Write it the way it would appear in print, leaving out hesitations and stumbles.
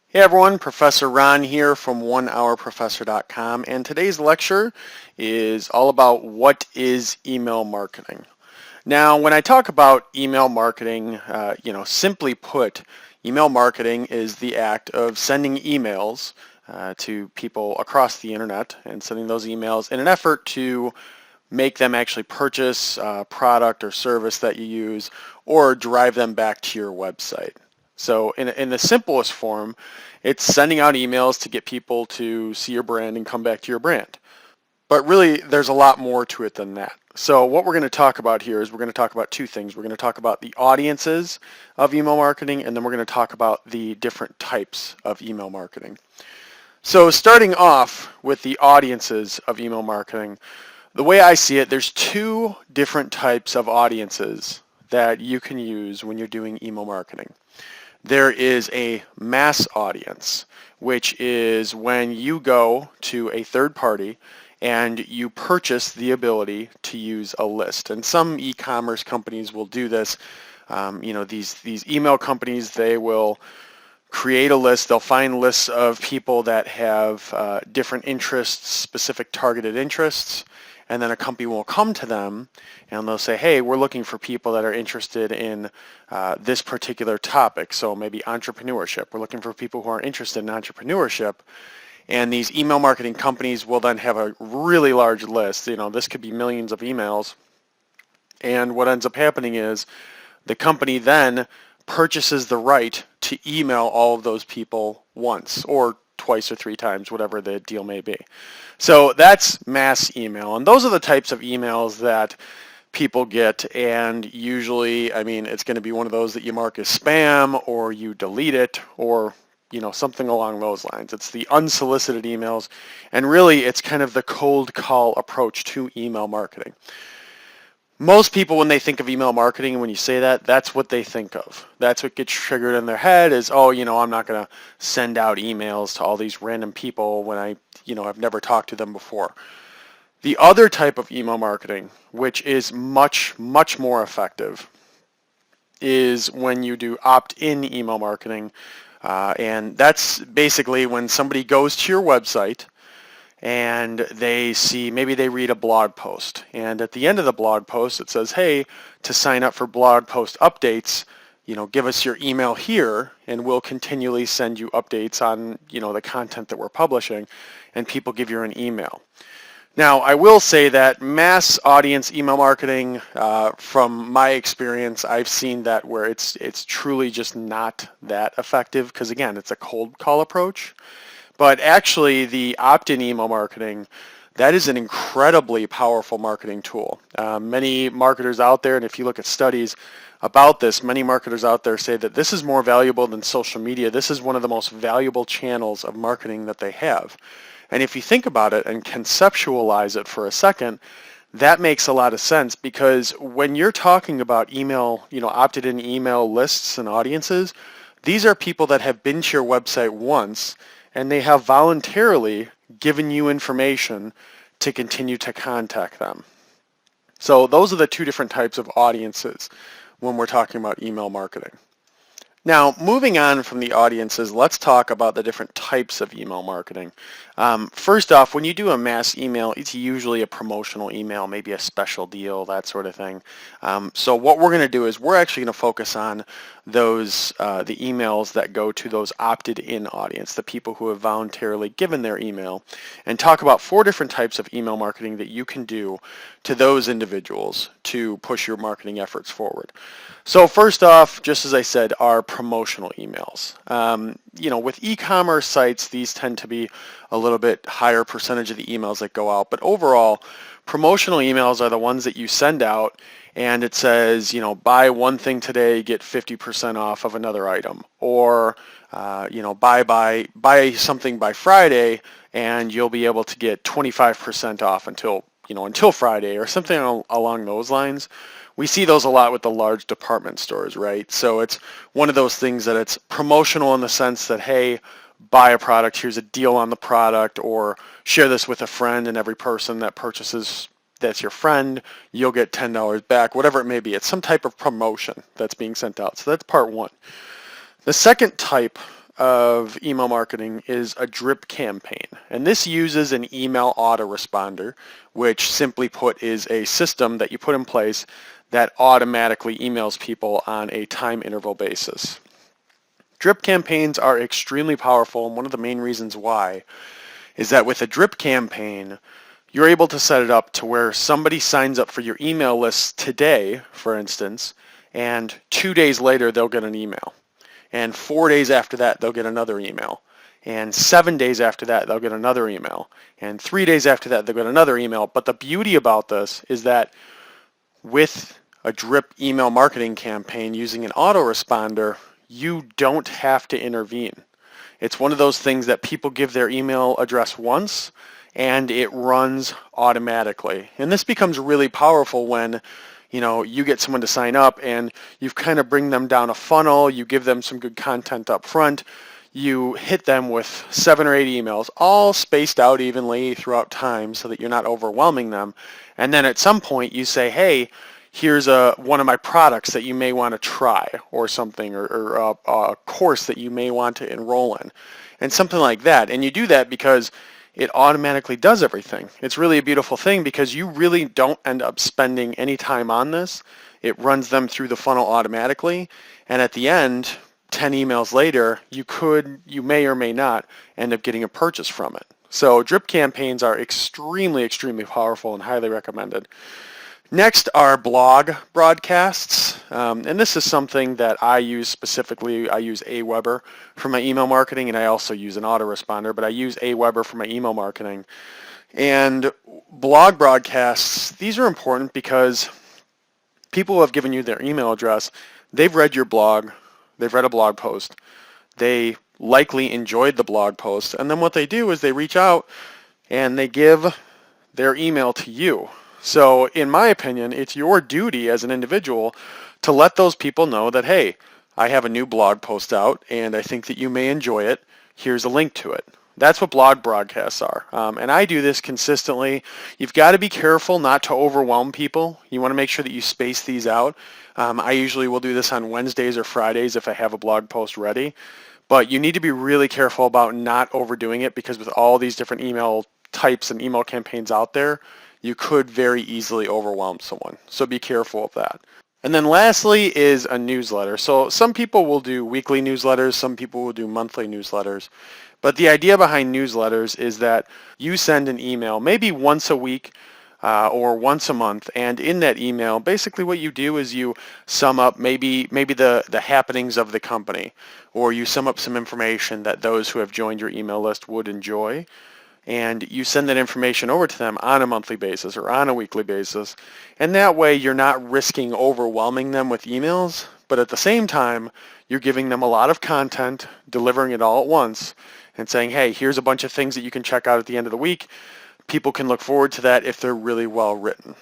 Hey everyone, Professor Ron here from onehourprofessor.com, and today's lecture is all about what is email marketing. Now, when I talk about email marketing, simply put, email marketing is the act of sending emails to people across the internet and sending those emails in an effort to make them actually purchase a product or service that you use or drive them back to your website. So in the simplest form, it's sending out emails to get people to see your brand and come back to your brand. But really, there's a lot more to it than that. So what we're going to talk about here is we're going to talk about two things. We're going to talk about the audiences of email marketing, and then we're going to talk about the different types of email marketing. So starting off with the audiences of email marketing, the way I see it, there's two different types of audiences that you can use when you're doing email marketing. There is a mass audience, which is when you go to a third party and you purchase the ability to use a list. And some e-commerce companies will do this. These email companies, they will create a list. They'll find lists of people that have different interests, specific targeted interests, and then a company will come to them and they'll say, hey, we're looking for people that are interested in this particular topic. So maybe entrepreneurship. We're looking for people who are interested in entrepreneurship. And these email marketing companies will then have a really large list. This could be millions of emails. And what ends up happening is the company then purchases the right to email all of those people once or twice or three times, whatever the deal may be. So that's mass email. And those are the types of emails that people get. And usually, it's going to be one of those that you mark as spam or you delete it or something along those lines. It's the unsolicited emails. And really, it's kind of the cold call approach to email marketing. Most people, when they think of email marketing, and when you say that, that's what they think of. That's what gets triggered in their head is, I'm not going to send out emails to all these random people when I've never talked to them before. The other type of email marketing, which is much, much more effective, is when you do opt-in email marketing. And that's basically when somebody goes to your website and maybe they read a blog post, and at the end of the blog post it says, hey, to sign up for blog post updates, give us your email here and we'll continually send you updates on the content that we're publishing, and people give you an email. Now, I will say that mass audience email marketing, from my experience, I've seen that where it's truly just not that effective because, again, it's a cold call approach. But actually, the opt-in email marketing, that is an incredibly powerful marketing tool. Many marketers out there, and if you look at studies about this, many marketers out there say that this is more valuable than social media. This is one of the most valuable channels of marketing that they have. And if you think about it and conceptualize it for a second, that makes a lot of sense, because when you're talking about email, opted-in email lists and audiences, these are people that have been to your website once and they have voluntarily given you information to continue to contact them. So those are the two different types of audiences when we're talking about email marketing. Now, moving on from the audiences, let's talk about the different types of email marketing. First off, when you do a mass email, it's usually a promotional email, maybe a special deal, that sort of thing. So what we're going to do is we're actually going to focus on those the emails that go to those opted-in audience, the people who have voluntarily given their email, and talk about 4 different types of email marketing that you can do to those individuals to push your marketing efforts forward. So first off, just as I said, are promotional emails. With e-commerce sites, these tend to be a little bit higher percentage of the emails that go out. But overall, promotional emails are the ones that you send out and it says, buy one thing today, get 50% off of another item. Or, buy something by Friday and you'll be able to get 25% off until Friday, or something along those lines. We see those a lot with the large department stores, right? So it's one of those things that it's promotional in the sense that, hey, buy a product, here's a deal on the product, or share this with a friend, and every person that purchases that's your friend, you'll get $10 back, whatever it may be. It's some type of promotion that's being sent out. So that's part one. The second type of email marketing is a drip campaign. And this uses an email autoresponder, which simply put is a system that you put in place that automatically emails people on a time interval basis. Drip campaigns are extremely powerful, and one of the main reasons why is that with a drip campaign, you're able to set it up to where somebody signs up for your email list today, for instance, and 2 days later they'll get an email. And 4 days after that they'll get another email. And 7 days after that they'll get another email. And 3 days after that they'll get another email. But the beauty about this is that with a drip email marketing campaign using an autoresponder, you don't have to intervene. It's one of those things that people give their email address once and it runs automatically. And this becomes really powerful when you get someone to sign up and you kind of bring them down a funnel, you give them some good content up front, you hit them with 7 or 8 emails, all spaced out evenly throughout time so that you're not overwhelming them. And then at some point you say, hey, here's one of my products that you may want to try or something, or a course that you may want to enroll in, and something like that. And you do that because it automatically does everything. It's really a beautiful thing because you really don't end up spending any time on this. It runs them through the funnel automatically, and at the end, 10 emails later, you may or may not end up getting a purchase from it. So drip campaigns are extremely, extremely powerful and highly recommended. Next are blog broadcasts, and this is something that I use specifically. I use Aweber for my email marketing, and I also use an autoresponder, but I use Aweber for my email marketing. And blog broadcasts, these are important because people who have given you their email address, they've read your blog, they've read a blog post, they likely enjoyed the blog post, and then what they do is they reach out and they give their email to you. So in my opinion, it's your duty as an individual to let those people know that, hey, I have a new blog post out and I think that you may enjoy it. Here's a link to it. That's what blog broadcasts are. And I do this consistently. You've got to be careful not to overwhelm people. You want to make sure that you space these out. I usually will do this on Wednesdays or Fridays if I have a blog post ready. But you need to be really careful about not overdoing it because with all these different email types and email campaigns out there, you could very easily overwhelm someone. So be careful of that. And then lastly is a newsletter. So some people will do weekly newsletters, some people will do monthly newsletters. But the idea behind newsletters is that you send an email maybe once a week or once a month, and in that email, basically what you do is you sum up maybe the happenings of the company, or you sum up some information that those who have joined your email list would enjoy. And you send that information over to them on a monthly basis or on a weekly basis. And that way you're not risking overwhelming them with emails, but at the same time, you're giving them a lot of content, delivering it all at once, and saying, hey, here's a bunch of things that you can check out at the end of the week. People can look forward to that if they're really well written.